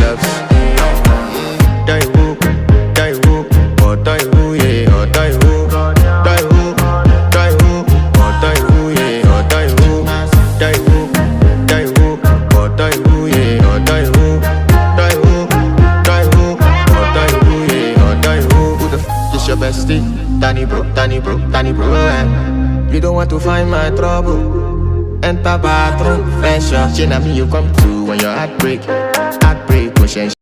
loves. Die who, or die who, yeah, or die who, die who, die who, or die who, yeah, or die who, die who, die who, or die who, yeah, or die who, die who, die who, or die who, yeah, or die who. Who the f is your bestie? Danny bro, Danny bro, Danny bro, eh. You don't want to find my trouble. Enter bathroom, fresh up. She and me you come to when your heartbreak, heartbreak,